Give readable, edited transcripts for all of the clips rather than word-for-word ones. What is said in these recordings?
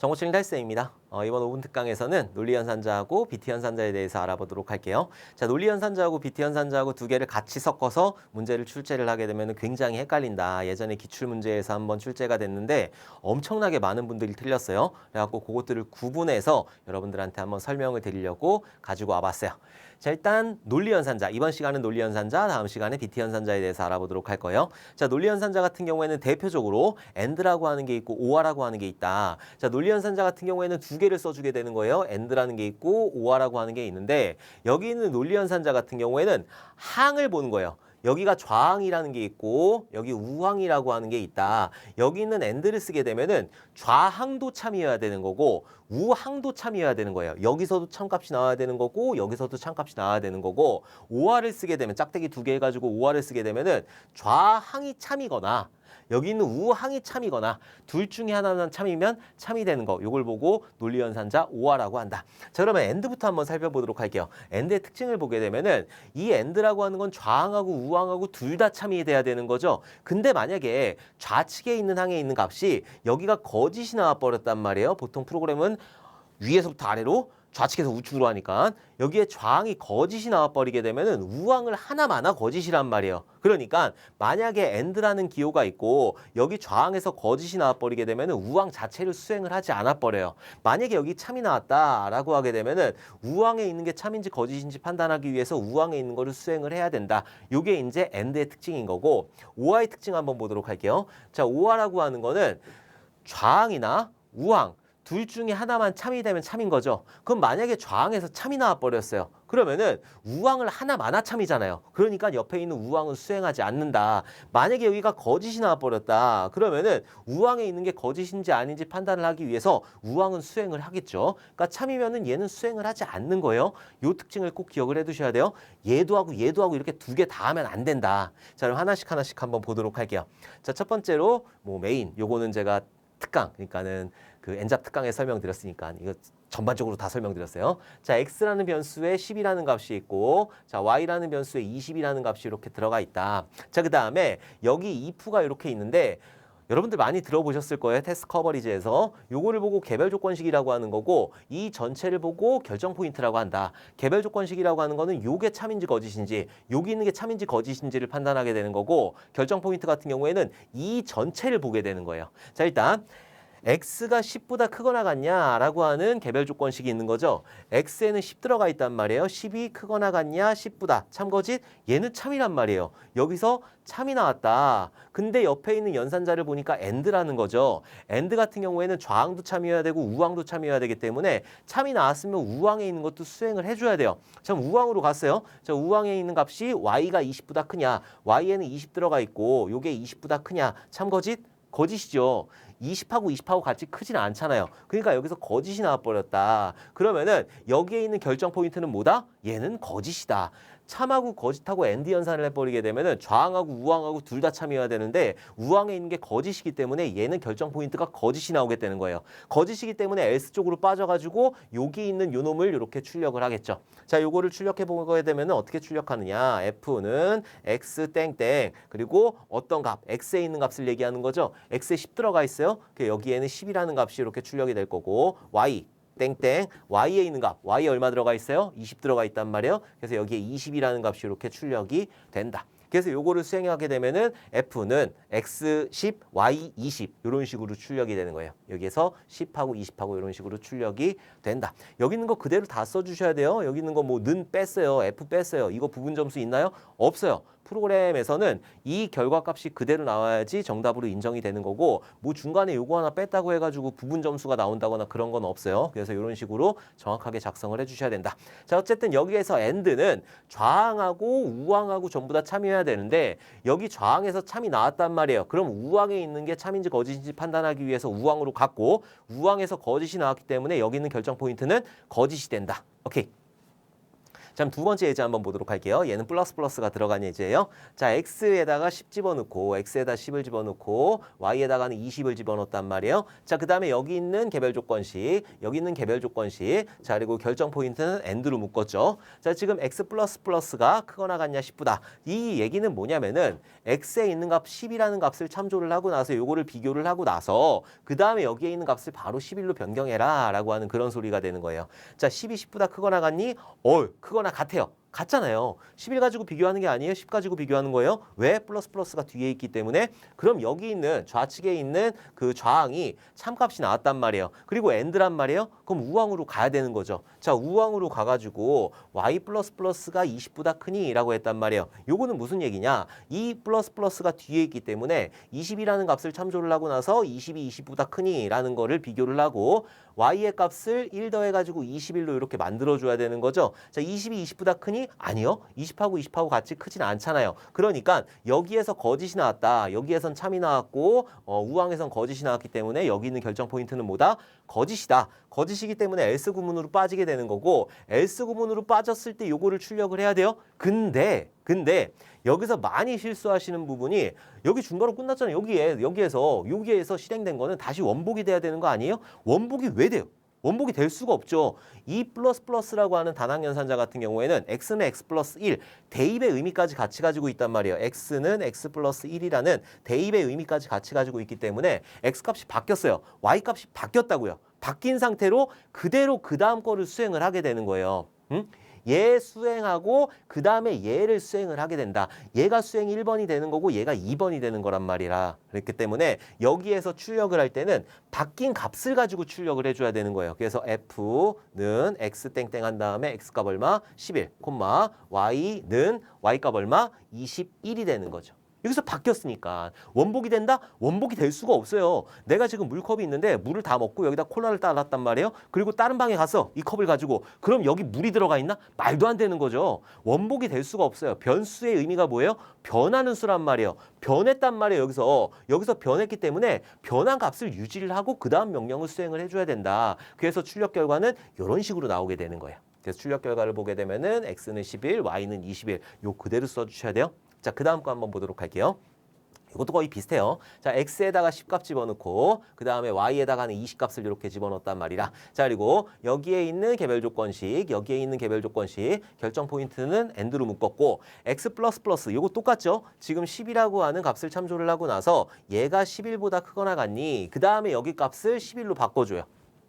정보출인 탈쌤입니다. 이번 5분 특강에서는 논리연산자하고 비트연산자에 대해서 알아보도록 할게요. 자, 논리연산자하고 비트연산자하고 두 개를 같이 섞어서 문제를 출제를 하게 되면 굉장히 헷갈린다. 예전에 기출문제에서 한번 출제가 됐는데 엄청나게 많은 분들이 틀렸어요. 그래갖고 그것들을 구분해서 여러분들한테 한번 설명을 드리려고 가지고 와봤어요. 자, 일단 논리연산자, 이번 시간은 논리연산자, 다음 시간에 비트연산자에 대해서 알아보도록 할 거예요. 자, 논리연산자 같은 경우에는 대표적으로 AND라고 하는 게 있고 OR라고 하는 게 있다. 자, 논리연산자 같은 경우에는 두 개를 써주게 되는 거예요. AND라는 게 있고 OR라고 하는 게 있는데 여기 있는 논리연산자 같은 경우에는 항을 보는 거예요. 여기가 좌항이라는 게 있고 여기 우항이라고 하는 게 있다. 여기 있는 AND를 쓰게 되면은 좌항도 참이어야 되는 거고 우항도 참이어야 되는 거예요. 여기서도 참값이 나와야 되는 거고 여기서도 참값이 나와야 되는 거고 OR을 쓰게 되면 짝대기 두 개 해가지고 OR을 쓰게 되면은 좌항이 참이거나 여기 있는 우항이 참이거나 둘 중에 하나는 참이면 참이 되는 거. 이걸 보고 논리연산자 OR라고 한다. 자, 그러면 AND부터 한번 살펴보도록 할게요. AND의 특징을 보게 되면은 이 AND라고 하는 건 좌항하고 우항하고 둘 다 참이 돼야 되는 거죠. 근데 만약에 좌측에 있는 항에 있는 값이 여기가 거짓이 나와 버렸단 말이에요. 보통 프로그램은 위에서부터 아래로 좌측에서 우측으로 하니까 여기에 좌항이 거짓이 나와버리게 되면은 우항을 하나마나 거짓이란 말이에요. 그러니까 만약에 AND라는 기호가 있고 여기 좌항에서 거짓이 나와버리게 되면은 우항 자체를 수행을 하지 않아버려요. 만약에 여기 참이 나왔다라고 하게 되면은 우항에 있는 게 참인지 거짓인지 판단하기 위해서 우항에 있는 거를 수행을 해야 된다. 이게 이제 AND의 특징인 거고 OR의 특징 한번 보도록 할게요. 자, OR라고 하는 거는 좌항이나 우항 둘 중에 하나만 참이 되면 참인 거죠. 그럼 만약에 좌항에서 참이 나와버렸어요. 그러면은 우항을 하나마나 참이잖아요. 그러니까 옆에 있는 우항은 수행하지 않는다. 만약에 여기가 거짓이 나와버렸다. 그러면은 우항에 있는 게 거짓인지 아닌지 판단을 하기 위해서 우항은 수행을 하겠죠. 그러니까 참이면은 얘는 수행을 하지 않는 거예요. 요 특징을 꼭 기억을 해두셔야 돼요. 얘도 하고 얘도 하고 이렇게 두 개 다 하면 안 된다. 자, 그럼 하나씩 한번 보도록 할게요. 자, 첫 번째로 메인. 요거는 제가 특강, 그러니까는 그 N잡 특강에 설명드렸으니까 이거 전반적으로 다 설명드렸어요. 자, X라는 변수에 10이라는 값이 있고 자, Y라는 변수에 20이라는 값이 이렇게 들어가 있다. 자, 그 다음에 여기 if가 이렇게 있는데 여러분들 많이 들어보셨을 거예요. 테스트 커버리지에서. 요거를 보고 개별 조건식이라고 하는 거고 이 전체를 보고 결정 포인트라고 한다. 개별 조건식이라고 하는 거는 요게 참인지 거짓인지 여기 있는 게 참인지 거짓인지를 판단하게 되는 거고 결정 포인트 같은 경우에는 이 전체를 보게 되는 거예요. 자, 일단 x가 10보다 크거나 같냐라고 하는 개별 조건식이 있는 거죠. x에는 10 들어가 있단 말이에요. 10이 크거나 같냐 10보다. 참거짓 얘는 참이란 말이에요. 여기서 참이 나왔다. 근데 옆에 있는 연산자를 보니까 AND라는 거죠. AND 같은 경우에는 좌항도 참이어야 되고 우항도 참이어야 되기 때문에 참이 나왔으면 우항에 있는 것도 수행을 해줘야 돼요. 자, 우항으로 갔어요. 자, 우항에 있는 값이 y가 20보다 크냐. y에는 20 들어가 있고 요게 20보다 크냐. 참거짓? 거짓이죠. 20하고 같이 크진 않잖아요. 그러니까 여기서 거짓이 나와버렸다. 그러면은 여기에 있는 결정 포인트는 뭐다? 얘는 거짓이다. 참하고 거짓하고 AND 연산을 해버리게 되면은 좌항하고 우항하고 둘 다 참이어야 되는데 우항에 있는 게 거짓이기 때문에 얘는 결정 포인트가 거짓이 나오게 되는 거예요. 거짓이기 때문에 else 쪽으로 빠져가지고 여기 있는 요 놈을 이렇게 출력을 하겠죠. 자, 요거를 출력해 보게 되면은 어떻게 출력하느냐? F는 x 땡땡 그리고 어떤 값, x에 있는 값을 얘기하는 거죠. x에 10 들어가 있어요. 여기에는 10이라는 값이 이렇게 출력이 될 거고 y 땡땡 y에 있는 값, y에 얼마 들어가 있어요? 20 들어가 있단 말이에요. 그래서 여기에 20이라는 값이 이렇게 출력이 된다. 그래서 요거를 수행하게 되면은 F는 X10, Y20 이런 식으로 출력이 되는 거예요. 여기에서 10하고 20하고 이런 식으로 출력이 된다. 여기 있는 거 그대로 다 써주셔야 돼요. 여기 있는 거 뭐 는 뺐어요. F 뺐어요. 이거 부분 점수 있나요? 없어요. 프로그램에서는 이 결과값이 그대로 나와야지 정답으로 인정이 되는 거고 뭐 중간에 요거 하나 뺐다고 해가지고 부분 점수가 나온다거나 그런 건 없어요. 그래서 이런 식으로 정확하게 작성을 해주셔야 된다. 자, 어쨌든 여기에서 AND는 좌항하고 우항하고 전부 다 참여해야 되는데 여기 좌항에서 참이 나왔단 말이에요. 그럼 우항에 있는 게 참인지 거짓인지 판단하기 위해서 우항으로 갔고 우항에서 거짓이 나왔기 때문에 여기 있는 결정 포인트는 거짓이 된다. 오케이. 자, 그럼 두 번째 예제 한번 보도록 할게요. 얘는 플러스가 들어간 예제예요. 자, x에다가 10 집어넣고 x에다 10을 집어넣고 y에다가는 20을 집어넣었단 말이에요. 자, 그 다음에 여기 있는 개별 조건식, 여기 있는 개별 조건식. 자, 그리고 결정 포인트는 and로 묶었죠. 자, 지금 x 플러스가 크거나 같냐 10보다. 이 얘기는 뭐냐면은 x에 있는 값 10이라는 값을 참조를 하고 나서 요거를 비교를 하고 나서 그 다음에 여기에 있는 값을 바로 11로 변경해라 라고 하는 그런 소리가 되는 거예요. 자, 10이 10보다 크거나 같니? 크거나 같아요. 같잖아요. 11 가지고 비교하는 게 아니에요. 10 가지고 비교하는 거예요. 왜? 플러스가 뒤에 있기 때문에. 그럼 여기 있는 좌측에 있는 그 좌항이 참값이 나왔단 말이에요. 그리고 and란 말이에요. 그럼 우항으로 가야 되는 거죠. 자, 우항으로 가가지고 y 플러스가 20보다 크니? 라고 했단 말이에요. 요거는 무슨 얘기냐? 이 플러스가 뒤에 있기 때문에 20이라는 값을 참조를 하고 나서 20이 20보다 크니? 라는 거를 비교를 하고 y의 값을 1 더해가지고 21로 이렇게 만들어줘야 되는 거죠. 자, 20이 20보다 크니? 아니요. 20하고 같이 크진 않잖아요. 그러니까 여기에서 거짓이 나왔다. 여기에선 참이 나왔고 우항에선 거짓이 나왔기 때문에 여기 있는 결정 포인트는 뭐다? 거짓이다. 거짓이기 때문에 else 구문으로 빠지게 되는 거고 else 구문으로 빠졌을 때 요거를 출력을 해야 돼요. 근데 여기서 많이 실수하시는 부분이 여기 중괄호 끝났잖아요. 여기에서 실행된 거는 다시 원복이 돼야 되는 거 아니에요? 원복이 왜 돼요? 원복이 될 수가 없죠. 이 플러스라고 하는 단항연산자 같은 경우에는 x는 x 플러스 1, 대입의 의미까지 같이 가지고 있단 말이에요. x는 x 플러스 1이라는 대입의 의미까지 같이 가지고 있기 때문에 x 값이 바뀌었어요. y 값이 바뀌었다고요. 바뀐 상태로 그대로 그 다음 거를 수행을 하게 되는 거예요. 얘 수행하고 그 다음에 얘를 수행을 하게 된다. 얘가 수행 1번이 되는 거고 얘가 2번이 되는 거란 말이라. 그렇기 때문에 여기에서 출력을 할 때는 바뀐 값을 가지고 출력을 해줘야 되는 거예요. 그래서 f는 x 땡땡 한 다음에 x값 얼마? 11, y는 y값 얼마? 21이 되는 거죠. 여기서 바뀌었으니까 원복이 된다? 원복이 될 수가 없어요. 내가 지금 물컵이 있는데 물을 다 먹고 여기다 콜라를 따랐단 말이에요. 그리고 다른 방에 가서 이 컵을 가지고 그럼 여기 물이 들어가 있나? 말도 안 되는 거죠. 원복이 될 수가 없어요. 변수의 의미가 뭐예요? 변하는 수란 말이에요. 변했단 말이에요. 여기서 변했기 때문에 변한 값을 유지를 하고 그 다음 명령을 수행을 해줘야 된다. 그래서 출력 결과는 이런 식으로 나오게 되는 거예요. 그래서 출력 결과를 보게 되면은 x는 11, y는 21 요 그대로 써주셔야 돼요. 자, 그 다음 거 한번 보도록 할게요. 이것도 거의 비슷해요. 자, x에다가 10값 집어넣고 그 다음에 y에다가는 20값을 이렇게 집어넣었단 말이라. 자, 그리고 여기에 있는 개별 조건식, 결정 포인트는 and로 묶었고 x 플러스 이거 똑같죠? 지금 10이라고 하는 값을 참조를 하고 나서 얘가 11보다 크거나 같니? 그 다음에 여기 값을 11로 바꿔줘요.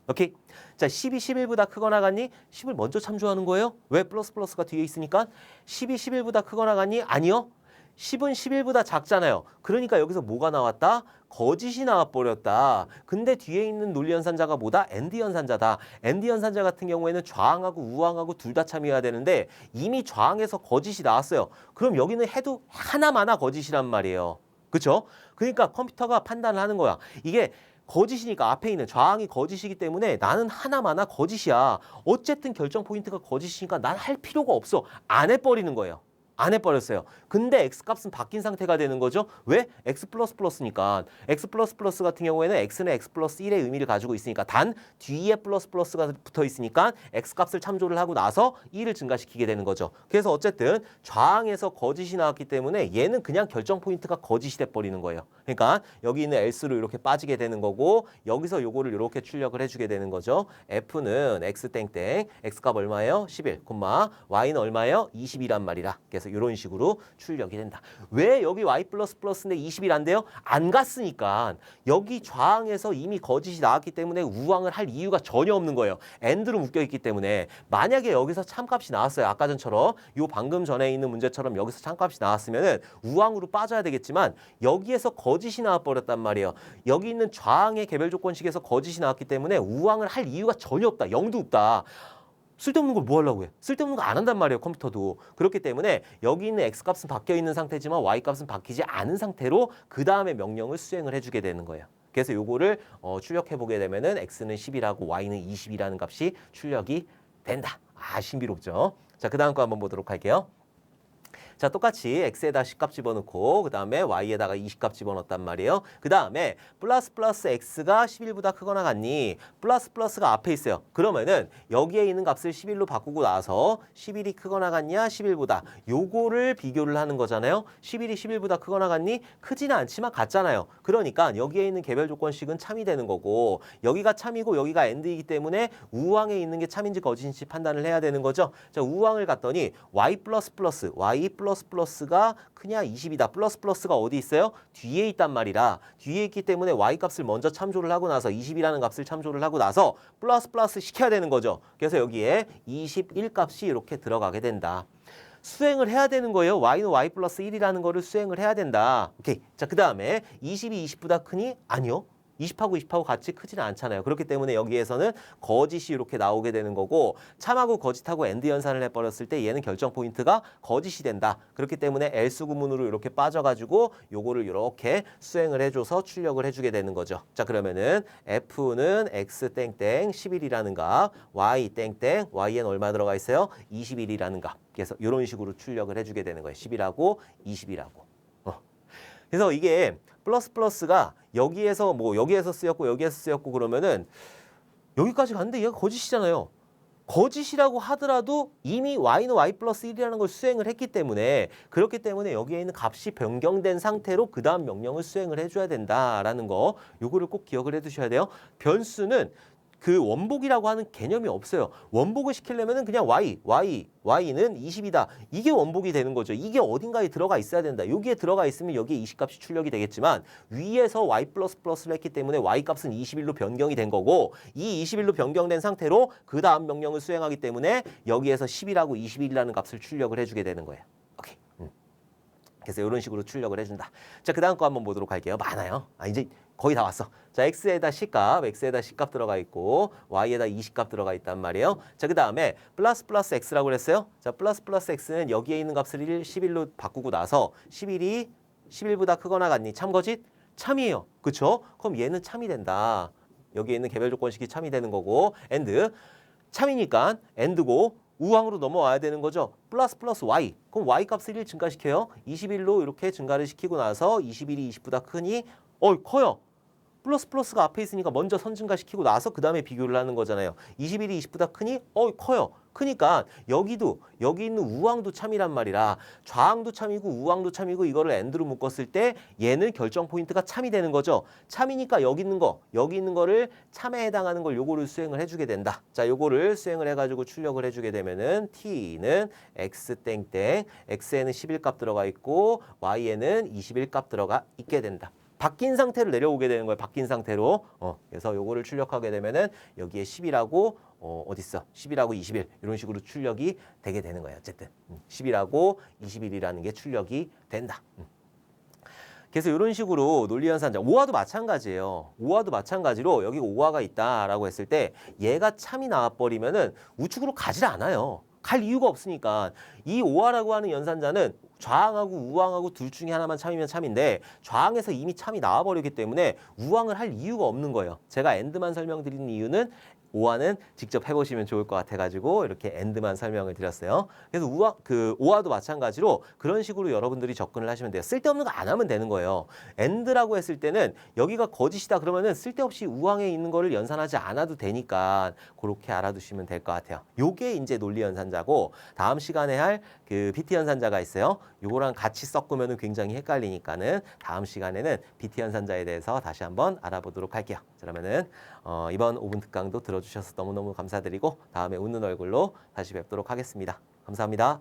오케이? 자, 10이 11보다 크거나 같니? 10을 먼저 참조하는 거예요. 왜? 플러스가 뒤에 있으니까. 10이 11보다 크거나 같니? 아니요. 10은 11보다 작잖아요. 그러니까 여기서 뭐가 나왔다? 거짓이 나와버렸다. 근데 뒤에 있는 논리연산자가 뭐다? AND 연산자다. AND 연산자 같은 경우에는 좌항하고 우항하고 둘 다 참여해야 되는데 이미 좌항에서 거짓이 나왔어요. 그럼 여기는 해도 하나마나 거짓이란 말이에요. 그렇죠? 그러니까 컴퓨터가 판단을 하는 거야. 이게 거짓이니까 앞에 있는 좌항이 거짓이기 때문에 나는 하나마나 거짓이야. 어쨌든 결정 포인트가 거짓이니까 난 할 필요가 없어. 안 해버리는 거예요. 안 해버렸어요. 근데 x값은 바뀐 상태가 되는 거죠. 왜? x 플러스니까. x 플러스 같은 경우에는 x는 x 플러스 1의 의미를 가지고 있으니까 단 뒤에 플러스가 붙어 있으니까 x값을 참조를 하고 나서 1을 증가시키게 되는 거죠. 그래서 어쨌든 좌항에서 거짓이 나왔기 때문에 얘는 그냥 결정 포인트가 거짓이 돼버리는 거예요. 그러니까 여기 있는 else로 이렇게 빠지게 되는 거고 여기서 요거를 이렇게 출력을 해주게 되는 거죠. f는 x 땡땡 x값 얼마예요? 11, y는 얼마예요? 20이란 말이라. 그래서 이런 식으로 출력이 된다. 왜 여기 y 플러스인데 20일 안 돼요? 안 갔으니까. 여기 좌항에서 이미 거짓이 나왔기 때문에 우항을 할 이유가 전혀 없는 거예요. and로 묶여있기 때문에. 만약에 여기서 참값이 나왔어요. 아까 전처럼 요 방금 전에 있는 문제처럼 여기서 참값이 나왔으면 우항으로 빠져야 되겠지만 여기에서 거짓이 나와버렸단 말이에요. 여기 있는 좌항의 개별 조건식에서 거짓이 나왔기 때문에 우항을 할 이유가 전혀 없다. 0도 없다. 쓸데없는 걸 뭐 하려고 해? 쓸데없는 거 안 한단 말이에요, 컴퓨터도. 그렇기 때문에 여기 있는 x값은 바뀌어 있는 상태지만 y값은 바뀌지 않은 상태로 그 다음에 명령을 수행을 해주게 되는 거예요. 그래서 요거를 출력해 보게 되면은 x는 10이라고 y는 20이라는 값이 출력이 된다. 아, 신비롭죠? 자, 그 다음 거 한번 보도록 할게요. 자, 똑같이 x에다 10값 집어넣고 그 다음에 y에다가 20값 집어넣었단 말이에요. 그 다음에 플러스 플러스 x가 11보다 크거나 같니? 플러스 플러스가 앞에 있어요. 그러면은 여기에 있는 값을 11로 바꾸고 나서 11이 크거나 같냐? 11보다. 요거를 비교를 하는 거잖아요. 11이 11보다 크거나 같니? 크지는 않지만 같잖아요. 그러니까 여기에 있는 개별 조건식은 참이 되는 거고 여기가 참이고 여기가 AND이기 때문에 우항에 있는 게 참인지 거짓인지 판단을 해야 되는 거죠. 자, 우항을 갔더니 y 플러스 플러스가 크냐 20이다. 플러스 플러스가 어디 있어요? 뒤에 있단 말이라 뒤에 있기 때문에 y 값을 먼저 참조를 하고 나서 20이라는 값을 참조를 하고 나서 플러스 플러스 시켜야 되는 거죠. 그래서 여기에 21 값이 이렇게 들어가게 된다. 수행을 해야 되는 거예요. y는 y 플러스 1이라는 거를 수행을 해야 된다. 오케이. 자, 그 다음에 20이 20보다 크니? 아니요. 20하고 같이 크지는 않잖아요. 그렇기 때문에 여기에서는 거짓이 이렇게 나오게 되는 거고 참하고 거짓하고 AND 연산을 해버렸을 때 얘는 결정 포인트가 거짓이 된다. 그렇기 때문에 else 구문으로 이렇게 빠져가지고 요거를 이렇게 수행을 해줘서 출력을 해주게 되는 거죠. 자, 그러면은 F는 X 땡땡 11이라는 값, Y 땡땡, Y엔 얼마 들어가 있어요? 21이라는 값. 그래서 이런 식으로 출력을 해주게 되는 거예요. 10이라고 20이라고. 그래서 이게 플러스 플러스가 여기에서 여기에서 쓰였고 그러면은 여기까지 갔는데 얘가 거짓이잖아요. 거짓이라고 하더라도 이미 y는 y 플러스 1이라는 걸 수행을 했기 때문에 그렇기 때문에 여기에 있는 값이 변경된 상태로 그 다음 명령을 수행을 해줘야 된다라는 거 요거를 꼭 기억을 해두셔야 돼요. 변수는 그 원복이라고 하는 개념이 없어요. 원복을 시키려면 그냥 y는 20이다. 이게 원복이 되는 거죠. 이게 어딘가에 들어가 있어야 된다. 여기에 들어가 있으면 여기에 20값이 출력이 되겠지만 위에서 y 플러스 플러스를 했기 때문에 y 값은 21로 변경이 된 거고 이 21로 변경된 상태로 그 다음 명령을 수행하기 때문에 여기에서 10이라고 21이라는 값을 출력을 해주게 되는 거예요. 오케이. 그래서 이런 식으로 출력을 해준다. 자, 그 다음 거 한번 보도록 할게요. 많아요. 이제 거의 다 왔어. 자, x에다 C값 들어가 있고 y에다 20값 들어가 있단 말이에요. 자, 그 다음에 플러스 플러스 x라고 그랬어요. 자, 플러스 플러스 x는 여기에 있는 값을 11로 바꾸고 나서 11이 11보다 크거나 같니? 참거짓? 참이에요. 그쵸? 그럼 얘는 참이 된다. 여기에 있는 개별 조건식이 참이 되는 거고 and 참이니까 and고 우항으로 넘어와야 되는 거죠. 플러스 플러스 y. 그럼 y 값을 1 증가시켜요. 21로 이렇게 증가를 시키고 나서 21이 20보다 크니 커요. 플러스 플러스가 앞에 있으니까 먼저 선증가시키고 나서 그 다음에 비교를 하는 거잖아요. 21이 20보다 크니? 커요. 크니까 여기 있는 우항도 참이란 말이라 좌항도 참이고 우항도 참이고 이거를 and로 묶었을 때 얘는 결정 포인트가 참이 되는 거죠. 참이니까 여기 있는 거를 참에 해당하는 걸 요거를 수행을 해주게 된다. 자, 요거를 수행을 해가지고 출력을 해주게 되면은 t는 x 땡땡 x에는 11값 들어가 있고 y에는 21값 들어가 있게 된다. 바뀐 상태로 내려오게 되는 거예요. 바뀐 상태로. 그래서 요거를 출력하게 되면은 여기에 10이라고 어딨어? 10이라고 21 이런 식으로 출력이 되게 되는 거예요. 어쨌든 10이라고 21이라는 게 출력이 된다. 그래서 이런 식으로 논리연산자 오화도 마찬가지예요. 오화도 마찬가지로 여기 오화가 있다라고 했을 때 얘가 참이 나와버리면은 우측으로 가지 않아요. 갈 이유가 없으니까 이 오화라고 하는 연산자는 좌항하고 우항하고 둘 중에 하나만 참이면 참인데 좌항에서 이미 참이 나와버리기 때문에 우항을 할 이유가 없는 거예요. 제가 AND만 설명드리는 이유는 오화는 직접 해보시면 좋을 것 같아가지고 이렇게 AND만 설명을 드렸어요. 그래서 오화도 마찬가지로 그런 식으로 여러분들이 접근을 하시면 돼요. 쓸데없는 거 안 하면 되는 거예요. AND라고 했을 때는 여기가 거짓이다 그러면은 쓸데없이 우항에 있는 거를 연산하지 않아도 되니까 그렇게 알아두시면 될 것 같아요. 요게 이제 논리 연산자고 다음 시간에 할 그 BT 연산자가 있어요. 요거랑 같이 섞으면 굉장히 헷갈리니까는 다음 시간에는 BT 연산자에 대해서 다시 한번 알아보도록 할게요. 자, 그러면은 이번 5분 특강도 들어주셔서 너무너무 감사드리고 다음에 웃는 얼굴로 다시 뵙도록 하겠습니다. 감사합니다.